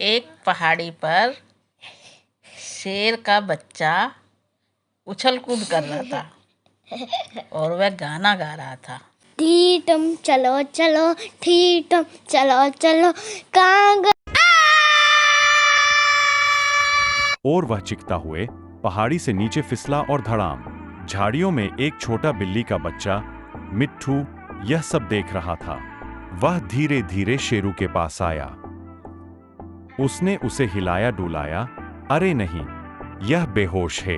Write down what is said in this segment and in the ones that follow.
एक पहाड़ी पर शेर का बच्चा उछल कूद कर रहा था और वह गाना गा रहा था। ठीटम चलो चलो, ठीटम चलो चलो, कांग। और वह चिखता हुए पहाड़ी से नीचे फिसला और धड़ाम। झाड़ियों में एक छोटा बिल्ली का बच्चा मिट्ठू यह सब देख रहा था। वह धीरे धीरे शेरू के पास आया। उसने उसे हिलाया डुलाया। अरे नहीं, यह बेहोश है,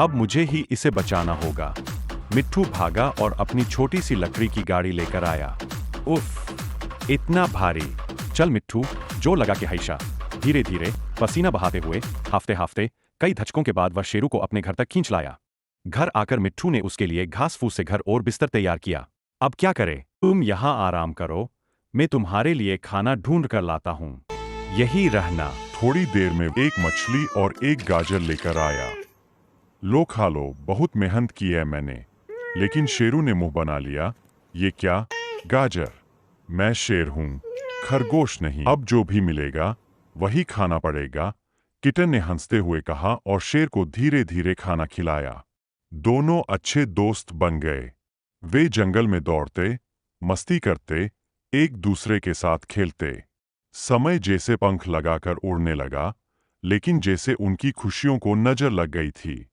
अब मुझे ही इसे बचाना होगा। मिट्ठू भागा और अपनी छोटी सी लकड़ी की गाड़ी लेकर आया। उफ, इतना भारी। चल मिट्ठू, जोर लगा के हैशा। धीरे धीरे पसीना बहाते हुए हाफते हाफते कई धचकों के बाद वह शेरू को अपने घर तक खींच लाया। घर आकर मिट्ठू ने उसके लिए घास फूस से घर और बिस्तर तैयार किया। अब क्या करे? तुम यहाँ आराम करो, मैं तुम्हारे लिए खाना ढूंढ कर लाता हूँ, यही रहना। थोड़ी देर में एक मछली और एक गाजर लेकर आया। लो खा लो, बहुत मेहनत की है मैंने। लेकिन शेरू ने मुंह बना लिया। ये क्या? गाजर? मैं शेर हूँ, खरगोश नहीं। अब जो भी मिलेगा वही खाना पड़ेगा, किटन ने हंसते हुए कहा और शेर को धीरे धीरे खाना खिलाया। दोनों अच्छे दोस्त बन गए। वे जंगल में दौड़ते, मस्ती करते, एक दूसरे के साथ खेलते। समय जैसे पंख लगाकर उड़ने लगा, लेकिन जैसे उनकी खुशियों को नजर लग गई थी।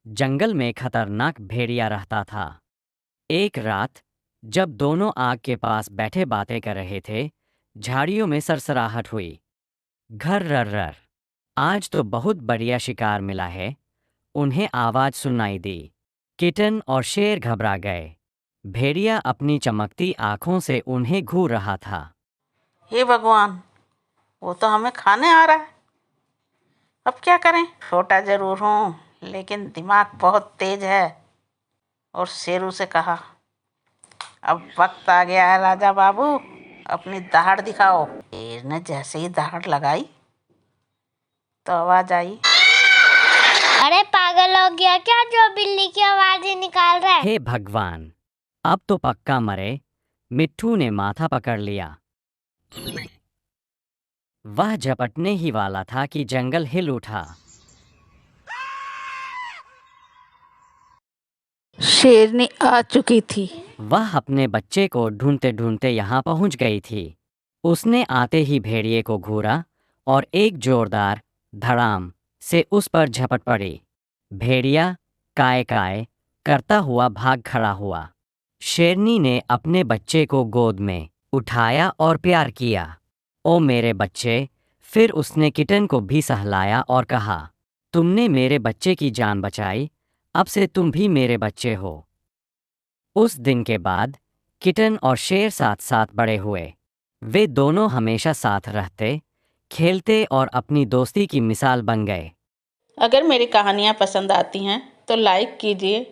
जंगल में खतरनाक भेड़िया रहता था। एक रात जब दोनों आग के पास बैठे बातें कर रहे थे, झाड़ियों में सरसराहट हुई। घर रर, आज तो बहुत बढ़िया शिकार मिला है, उन्हें आवाज सुनाई दी। किटन और शेर घबरा गए। भेड़िया अपनी चमकती आंखों से उन्हें घूर रहा था। हे भगवान, वो तो हमें खाने आ रहा है। अब क्या करें? छोटा जरूर हूँ, लेकिन दिमाग बहुत तेज है। और शेरू से कहा, अब वक्त आ गया है राजा बाबू, अपनी दहाड़ दिखाओ। शेर ने जैसे ही दहाड़ लगाई तो आवाज आई, अरे पागल हो गया क्या जो बिल्ली की आवाजें निकाल रहा है? हे भगवान, अब तो पक्का मरे। मिट्ठू ने माथा पकड़ लिया। वह झपटने ही वाला था कि जंगल हिल उठा। शेरनी आ चुकी थी। वह अपने बच्चे को ढूंढते ढूंढते यहाँ पहुंच गई थी। उसने आते ही भेड़िए को घूरा और एक जोरदार धड़ाम से उस पर झपट पड़ी। भेड़िया काय काय करता हुआ भाग खड़ा हुआ। शेरनी ने अपने बच्चे को गोद में उठाया और प्यार किया। ओ मेरे बच्चे! फिर उसने किटन को भी सहलाया और कहा, तुमने मेरे बच्चे की जान बचाई, अब से तुम भी मेरे बच्चे हो। उस दिन के बाद किटन और शेर साथ साथ बड़े हुए। वे दोनों हमेशा साथ रहते, खेलते और अपनी दोस्ती की मिसाल बन गए। अगर मेरी कहानियाँ पसंद आती हैं तो लाइक कीजिए,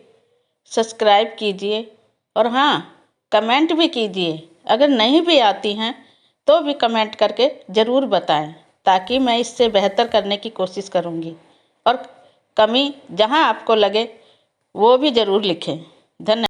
सब्सक्राइब कीजिए और हाँ, कमेंट भी कीजिए। अगर नहीं भी आती हैं तो भी कमेंट करके ज़रूर बताएं, ताकि मैं इससे बेहतर करने की कोशिश करूँगी। और कमी जहाँ आपको लगे वो भी ज़रूर लिखें। धन्यवाद।